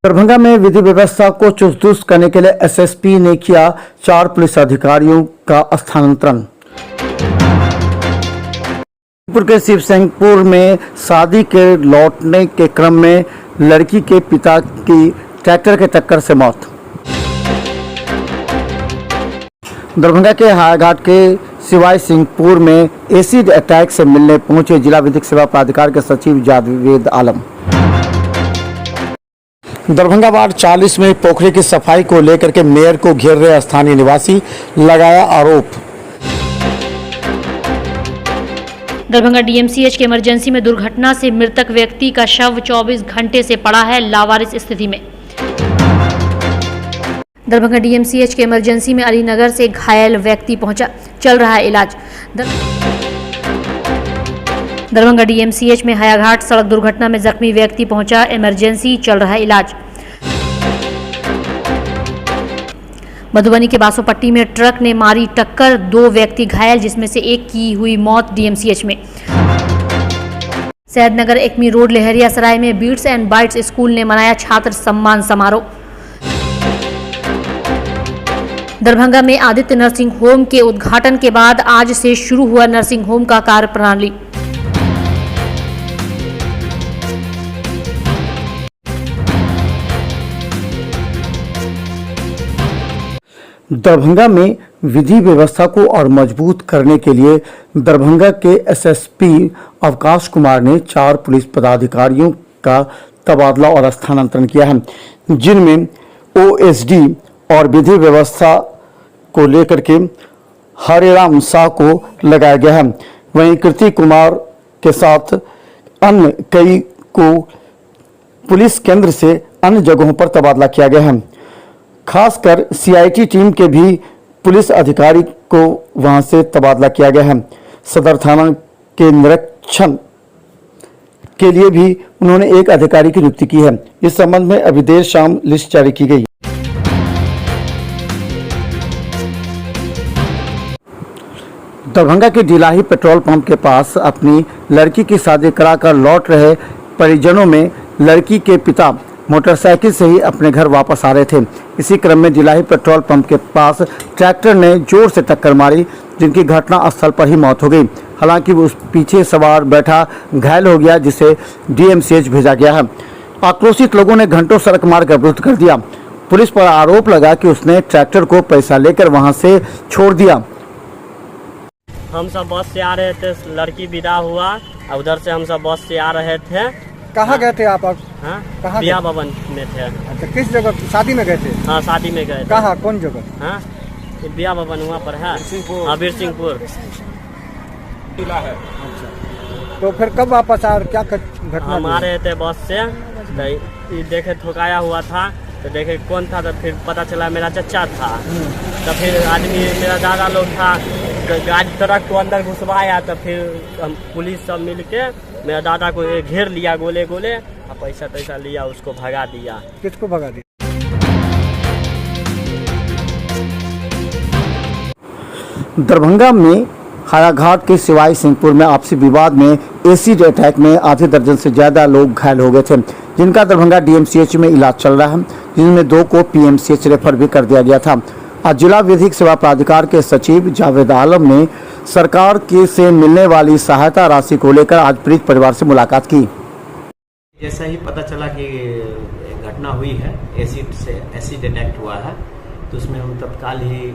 दरभंगा में विधि व्यवस्था को चुस्त दुरुस्त करने के लिए एसएसपी ने किया 4 पुलिस अधिकारियों का स्थानांतरण। के शिव सिंहपुर में शादी के लौटने के क्रम में लड़की के पिता की ट्रैक्टर के टक्कर से मौत। दरभंगा के हायाघाट के शिवाई सिंहपुर में एसिड अटैक से मिलने पहुंचे जिला विधिक सेवा प्राधिकार के सचिव जावेद आलम। दरभंगा वार्ड 40 में पोखरे की सफाई को लेकर के मेयर को घेर रहे स्थानीय निवासी, लगाया आरोप। दरभंगा डीएमसीएच के इमरजेंसी में दुर्घटना से मृतक व्यक्ति का शव 24 घंटे से पड़ा है लावारिस स्थिति में। दरभंगा डीएमसीएच के इमरजेंसी में अलीनगर से घायल व्यक्ति पहुंचा, चल रहा है इलाज। दरभंगा डीएमसीएच में हायाघाट सड़क दुर्घटना में जख्मी व्यक्ति पहुंचा, इमरजेंसी, चल रहा है इलाज। मधुबनी के बासोपट्टी में ट्रक ने मारी टक्कर, 2 व्यक्ति घायल जिसमें से एक की हुई मौत डीएमसीएच में। सैदनगर एकमी रोड लहरिया सराय में बीट्स एंड बाइट्स स्कूल ने मनाया छात्र सम्मान समारोह। दरभंगा में आदित्य नर्सिंग होम के उद्घाटन के बाद आज से शुरू हुआ नर्सिंग होम का कार्य प्रणाली। दरभंगा में विधि व्यवस्था को और मजबूत करने के लिए दरभंगा के एसएसपी अवकाश कुमार ने 4 पुलिस पदाधिकारियों का तबादला और स्थानांतरण किया है, जिनमें ओएसडी और विधि व्यवस्था को लेकर के हरेराम शाह को लगाया गया है। वहीं कृति कुमार के साथ अन्य कई को पुलिस केंद्र से अन्य जगहों पर तबादला किया गया है। खासकर सीआईटी टीम के भी पुलिस अधिकारी को वहां से तबादला किया गया है। सदर थाना के निरीक्षण के लिए भी उन्होंने एक अधिकारी की नियुक्ति की है। इस संबंध में अभी देर शाम लिस्ट जारी की गई। दरभंगा के डिलाही पेट्रोल पंप के पास अपनी लड़की की शादी कराकर लौट रहे परिजनों में लड़की के पिता मोटरसाइकिल से ही अपने घर वापस आ रहे थे। इसी क्रम में डिलाही पेट्रोल पंप के पास ट्रैक्टर ने जोर से टक्कर मारी, जिनकी घटना स्थल पर ही मौत हो गई। हालांकि उस पीछे सवार बैठा घायल हो गया, जिसे डीएमसीएच भेजा गया है। आक्रोशित लोगों ने घंटों सड़क मार्ग अवरुद्ध कर दिया। पुलिस पर आरोप लगा कि उसने ट्रैक्टर को पैसा लेकर वहां से छोड़ दिया। हम सब बस से आ रहे थे, लड़की विदा हुआ और उधर से हम सब बस से आ रहे थे। कहाँ गए थे आप? हाँ, कहाँ? बिया भवन में थे। अच्छा, किस जगह? शादी में गए थे? हाँ, शादी में गए थे। कहाँ, कौन जगह? हाँ, बिया भवन वहाँ पर है। हाँ, बीरसिंहपुर। अच्छा, तो फिर कब वापस आ, क्या घटना? हम आ रहे थे बस से, तो देखे ठोकाया हुआ था, तो देखे कौन था, तो फिर पता चला मेरा चचा था। तो फिर आदमी मेरा दादा लोग था, तो गाड़ी ट्रक को अंदर घुसवाया, तो फिर हम पुलिस सब मिल के मेरा दादा को घेर लिया, गोले गोले, और पैसा लिया, उसको भगा दिया। किसको भगा दिया? दरभंगा में हायाघाट के शिवाई सिंहपुर में आपसी विवाद में एसिड अटैक में आधे दर्जन से ज्यादा लोग घायल हो गए थे, जिनका दरभंगा डीएमसीएच में इलाज चल रहा है, जिनमें 2 को पीएमसीएच रेफर भी कर दिया गया था। आज जिला विधिक सेवा प्राधिकार के सचिव जावेद आलम ने सरकार की से मिलने वाली सहायता राशि को लेकर आज पीड़ित परिवार से मुलाकात की। जैसा ही पता चला कि घटना हुई है, एसिड अटैक हुआ है, तो उसमें हम तत्काल ही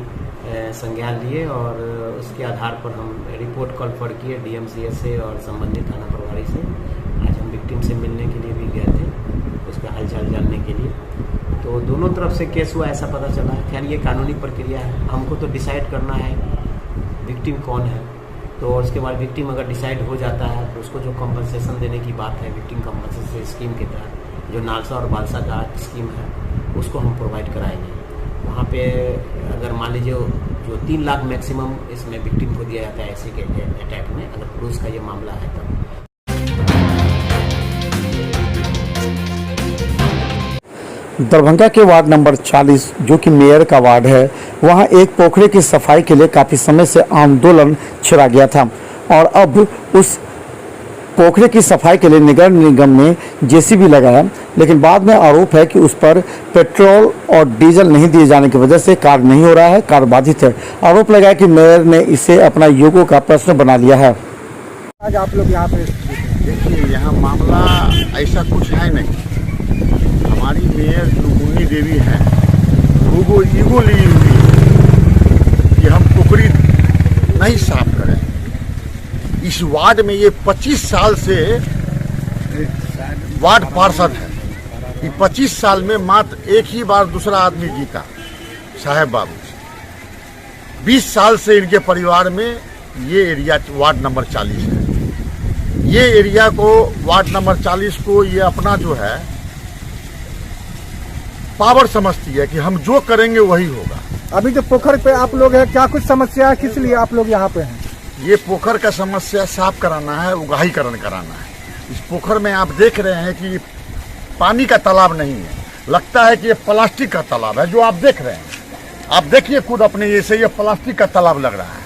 संज्ञान लिए और उसके आधार पर हम रिपोर्ट कॉल फॉर किए डीएमसीएच से और संबंधित थाना प्रभारी से। आज हम विक्टिम से मिलने के लिए भी गए थे, उसका हालचाल जानने के लिए। तो दोनों तरफ से केस हुआ ऐसा पता चला है। खैर ये कानूनी प्रक्रिया है, हमको तो डिसाइड करना है विक्टिम कौन है। तो उसके बाद विक्टिम अगर डिसाइड हो जाता है तो उसको जो कंपनसेशन देने की बात है विक्टिम कंपनसेशन स्कीम के तहत, जो नालसा और बालसा का स्कीम है, उसको हम प्रोवाइड कराएंगे। वहाँ पे अगर मान लीजिए जो 3 लाख मैक्सिमम इसमें विक्टिम को दिया जाता है ऐसे के अटैक में, अगर पुरुष का ये मामला है तब। दरभंगा के वार्ड नंबर 40 जो कि मेयर का वार्ड है, वहां एक पोखरे की सफाई के लिए काफी समय से आंदोलन छिड़ा गया था और अब उस पोखरे की सफाई के लिए नगर निगम ने जेसीबी लगाया, लेकिन बाद में आरोप है कि उस पर पेट्रोल और डीजल नहीं दिए जाने की वजह से कार्य नहीं हो रहा है, कार्य बाधित है। आरोप लगाया कि मेयर ने इसे अपना योगों का प्रश्न बना लिया है। आज आप लोग यहाँ पे देखिए, यहाँ मामला ऐसा कुछ है नहीं। हमारी मेयर जो मुन्नी देवी है वो ईगो ली हुई है कि हम पोखरी नहीं साफ करें। इस वार्ड में ये 25 साल से वार्ड पार्षद है। ये 25 साल में मात्र एक ही बार दूसरा आदमी जीता, साहेब बाबू से। 20 साल से इनके परिवार में ये एरिया वार्ड नंबर 40 है। ये एरिया को वार्ड नंबर 40 को ये अपना जो है पावर समझती है कि हम जो करेंगे वही होगा। अभी जो पोखर पे आप लोग हैं, क्या कुछ समस्या है, किस लिए आप लोग यहाँ पे हैं? ये पोखर का समस्या साफ कराना है, उगाहीकरण कराना है। इस पोखर में आप देख रहे हैं कि पानी का तालाब नहीं है, लगता है कि ये प्लास्टिक का तालाब है। जो आप देख रहे हैं, आप देखिए खुद अपने ये से, ये प्लास्टिक का तालाब लग रहा है।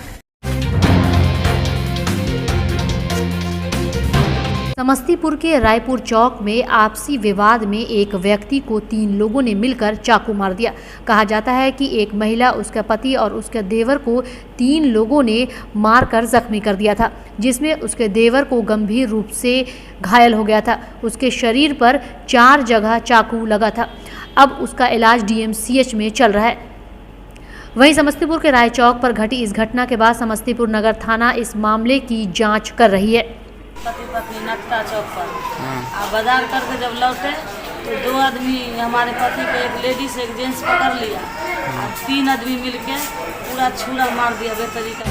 समस्तीपुर के रायपुर चौक में आपसी विवाद में एक व्यक्ति को 3 लोगों ने मिलकर चाकू मार दिया। कहा जाता है कि एक महिला, उसका पति और उसके देवर को 3 लोगों ने मारकर जख्मी कर दिया था, जिसमें उसके देवर को गंभीर रूप से घायल हो गया था। उसके शरीर पर 4 जगह चाकू लगा था। अब उसका इलाज डीएमसीएच में चल रहा है। वहीं समस्तीपुर के राय चौक पर घटी इस घटना के बाद समस्तीपुर नगर थाना इस मामले की जाँच कर रही है। पति पत्नी नटका चौक पर बाजार करके जब लौटे तो 2 आदमी हमारे पति को, एक लेडीज एक जेंट्स पकड़ लिया। 3 आदमी मिलके पूरा छुरा मार दिया बेतरीका।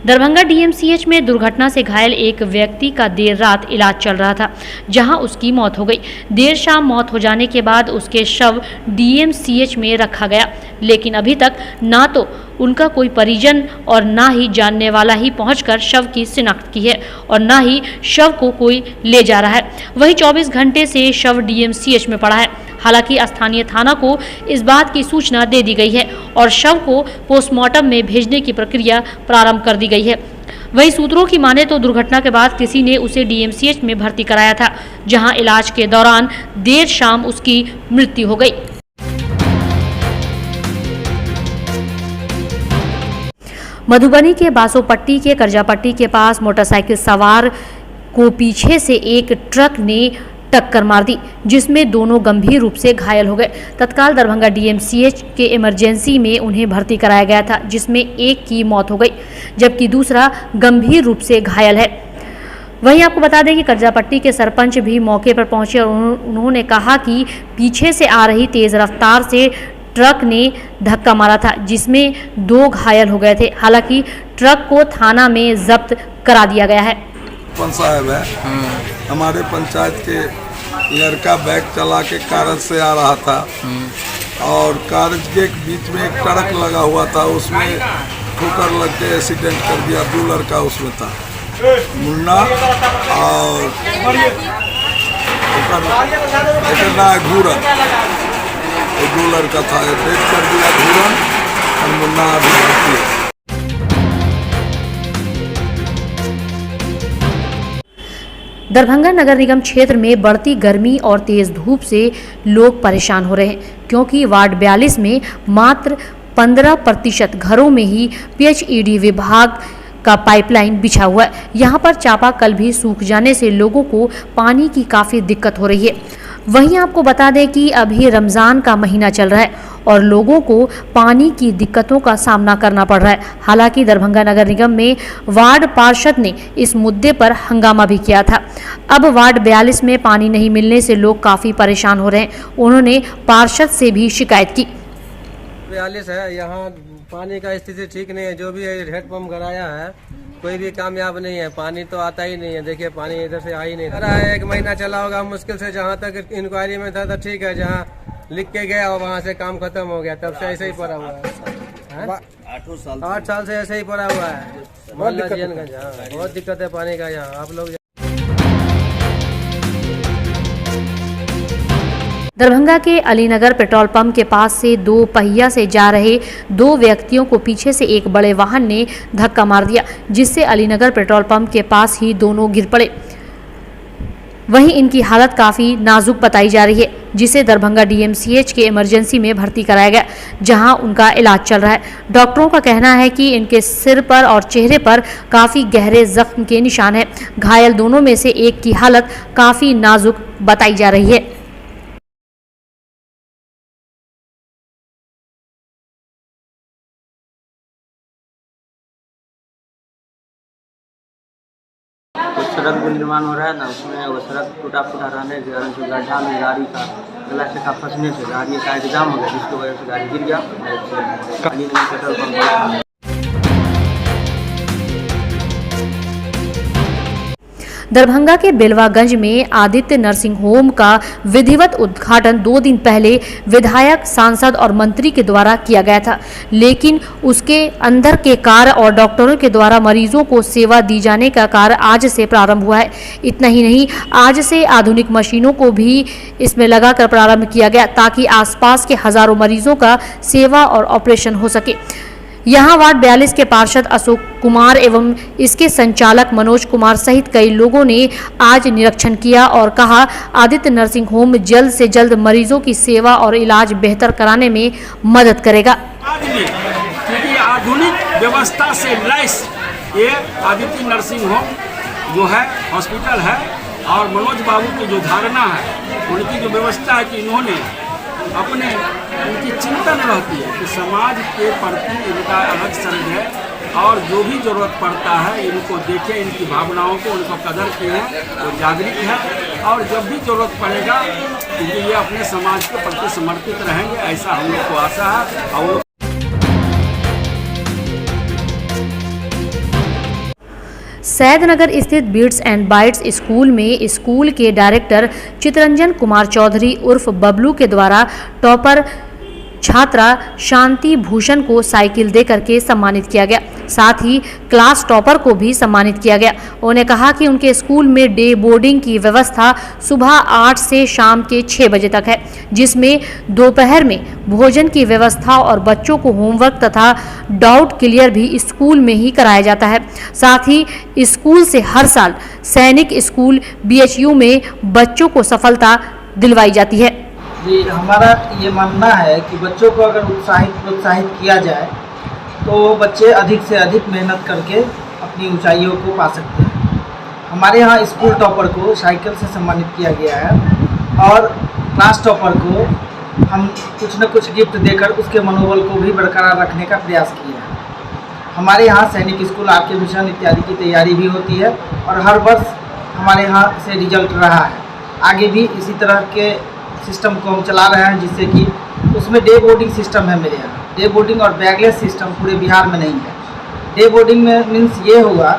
दरभंगा डीएमसीएच में दुर्घटना से घायल एक व्यक्ति का देर रात इलाज चल रहा था, जहां उसकी मौत हो गई। देर शाम मौत हो जाने के बाद उसके शव डीएमसीएच में रखा गया, लेकिन अभी तक ना तो उनका कोई परिजन और ना ही जानने वाला ही पहुंचकर शव की शिनाख्त की है और ना ही शव को कोई ले जा रहा है। वहीं 24 घंटे से शव डीएमसीएच में पड़ा है। हालांकि स्थानीय थाना को इस बात की सूचना दे दी गई है और शव को पोस्टमार्टम में भेजने की प्रक्रिया प्रारंभ कर दी गई है। वहीं सूत्रों की माने तो दुर्घटना के बाद किसी ने उसे डीएमसीएच में भर्ती कराया था, जहां इलाज के दौरान देर शाम उसकी मृत्यु हो गई। मधुबनी के बासोपट्टी के करजापट्टी के पास मोटरसाइकिल सवार को पीछे से एक ट्रक ने टक्कर मार दी, जिसमें दोनों गंभीर रूप से घायल हो गए। तत्काल दरभंगा डीएमसीएच के इमरजेंसी में उन्हें भर्ती कराया गया था, जिसमें एक की मौत हो गई जबकि दूसरा गंभीर रूप से घायल है। वहीं आपको बता दें कि करजापट्टी के सरपंच भी मौके पर पहुंचे और उन्होंने कहा कि पीछे से आ रही तेज रफ्तार से ट्रक ने धक्का मारा था, जिसमें 2 घायल हो गए थे। हालांकि ट्रक को थाना में जब्त करा दिया गया है। साहब है, हमारे पंचायत के लड़का बैग चला के कारज से आ रहा था और कारज के बीच में एक ट्रक लगा हुआ था, उसमें ठोकर लग के एक्सीडेंट कर दिया। 2 लड़का उसमें था, मुन्ना और घूरन। 2 लड़का था, डेथ कर दिया घूरन और मुन्ना अभी भर्ती है। दरभंगा नगर निगम क्षेत्र में बढ़ती गर्मी और तेज धूप से लोग परेशान हो रहे हैं, क्योंकि वार्ड 42 में मात्र 15% घरों में ही पीएचईडी विभाग का पाइपलाइन बिछा हुआ है। यहां पर चापाकल भी सूख जाने से लोगों को पानी की काफ़ी दिक्कत हो रही है। वहीं आपको बता दें कि अभी रमज़ान का महीना चल रहा है और लोगों को पानी की दिक्कतों का सामना करना पड़ रहा है। हालांकि दरभंगा नगर निगम में वार्ड पार्षद ने इस मुद्दे पर हंगामा भी किया था। अब वार्ड 42 में पानी नहीं मिलने से लोग काफ़ी परेशान हो रहे हैं। उन्होंने पार्षद से भी शिकायत की। 42 है, यहाँ पानी का स्थिति ठीक नहीं है। जो भी हेडपम्प कराया है कोई भी कामयाब नहीं है, पानी तो आता ही नहीं है। देखिए पानी इधर से आ ही नहीं रहा है। 1 महीना चला होगा मुश्किल से, जहाँ तक इंक्वायरी में था तो ठीक है, जहाँ लिख के गया और वहाँ से काम खत्म हो गया, तब से ऐसे ही पड़ा हुआ है। 8 साल से ऐसे ही पड़ा हुआ है। बहुत दिक्कत है पानी का यहाँ। आप लोग दरभंगा के अलीनगर पेट्रोल पंप के पास से दो पहिया से जा रहे दो व्यक्तियों को पीछे से एक बड़े वाहन ने धक्का मार दिया, जिससे अलीनगर पेट्रोल पंप के पास ही दोनों गिर पड़े। वहीं इनकी हालत काफ़ी नाजुक बताई जा रही है, जिसे दरभंगा डीएमसीएच के इमरजेंसी में भर्ती कराया गया, जहां उनका इलाज चल रहा है। डॉक्टरों का कहना है कि इनके सिर पर और चेहरे पर काफ़ी गहरे जख्म के निशान हैं। घायल दोनों में से एक की हालत काफ़ी नाजुक बताई जा रही है। कुछ सड़क जो निर्माण हो रहा है ना, उसमें वो सड़क टूटा फूटा रहने के कारण जो गड्ढा में गाड़ी का गला चक्का फंसने से गाड़ी का एग्जाम हो गया, जिसकी वजह से गाड़ी गिर गया। पेट्रोल पंप दरभंगा के बेलवागंज में आदित्य नर्सिंग होम का विधिवत उद्घाटन 2 दिन पहले विधायक, सांसद और मंत्री के द्वारा किया गया था, लेकिन उसके अंदर के कार्य और डॉक्टरों के द्वारा मरीजों को सेवा दी जाने का कार्य आज से प्रारंभ हुआ है। इतना ही नहीं, आज से आधुनिक मशीनों को भी इसमें लगाकर प्रारंभ किया गया, ताकि आसपास के हजारों मरीजों का सेवा और ऑपरेशन हो सके। यहाँ वार्ड 42 के पार्षद अशोक कुमार एवं इसके संचालक मनोज कुमार सहित कई लोगों ने आज निरीक्षण किया और कहा, आदित्य नर्सिंग होम जल्द से जल्द मरीजों की सेवा और इलाज बेहतर कराने में मदद करेगा। आज में क्योंकि आधुनिक व्यवस्था से लैस ये आदित्य नर्सिंग होम जो है हॉस्पिटल है, और मनोज बाबू की जो धारणा है, उनकी जो व्यवस्था है कि इन्होंने अपने उनकी चिंतन रहती है कि समाज के प्रति इनका अलग समझ है, और जो भी जरूरत पड़ता है इनको देखें, इनकी भावनाओं को उनको कदर किए हैं, वो जागृत है, और जब भी जरूरत पड़ेगा क्योंकि ये अपने समाज के प्रति समर्पित रहेंगे, ऐसा हम लोग को आशा है। और सैदनगर स्थित बीट्स एंड बाइट्स स्कूल में स्कूल के डायरेक्टर चितरंजन कुमार चौधरी उर्फ बबलू के द्वारा टॉपर छात्रा शांति भूषण को साइकिल देकर के सम्मानित किया गया। साथ ही क्लास टॉपर को भी सम्मानित किया गया। उन्होंने कहा कि उनके स्कूल में डे बोर्डिंग की व्यवस्था सुबह 8 से शाम के 6 बजे तक है, जिसमें दोपहर में भोजन की व्यवस्था और बच्चों को होमवर्क तथा डाउट क्लियर भी स्कूल में ही कराया जाता है। साथ ही स्कूल से हर साल सैनिक स्कूल BHU में बच्चों को सफलता दिलवाई जाती है। जी, हमारा ये मानना है कि बच्चों को अगर प्रोत्साहित किया जाए तो बच्चे अधिक से अधिक मेहनत करके अपनी ऊंचाइयों को पा सकते हैं। हमारे यहाँ स्कूल टॉपर को साइकिल से सम्मानित किया गया है, और क्लास टॉपर को हम कुछ न कुछ गिफ्ट देकर उसके मनोबल को भी बरकरार रखने का प्रयास किया है। हमारे यहाँ सैनिक स्कूल, आरके मिशन इत्यादि की तैयारी भी होती है, और हर वर्ष हमारे यहाँ से रिजल्ट रहा है। आगे भी इसी तरह के सिस्टम को हम चला रहे हैं, जिससे कि उसमें डे बोर्डिंग सिस्टम है। मेरे यहाँ डे बोर्डिंग और बैगलेस सिस्टम पूरे बिहार में नहीं है। डे बोर्डिंग में मीन्स ये होगा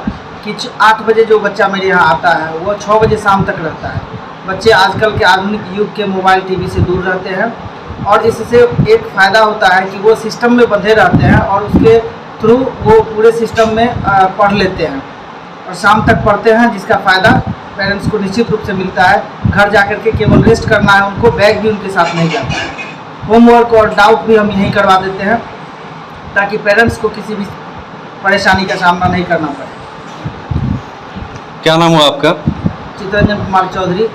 कि 8 बजे जो बच्चा मेरे यहाँ आता है वो 6 बजे शाम तक रहता है। बच्चे आजकल के आधुनिक युग के मोबाइल टीवी से दूर रहते हैं, और इससे एक फ़ायदा होता है कि वो सिस्टम में बंधे रहते हैं, और उसके थ्रू वो पूरे सिस्टम में पढ़ लेते हैं और शाम तक पढ़ते हैं, जिसका फ़ायदा पेरेंट्स को निश्चित रूप से मिलता है। घर जाकर के केवल रेस्ट करना है उनको, बैग भी उनके साथ नहीं जाता है। होमवर्क और डाउट भी हम यहीं करवा देते हैं, ताकि पेरेंट्स को किसी भी परेशानी का सामना नहीं करना पड़े। क्या नाम हुआ आपका? चितरंजन कुमार चौधरी।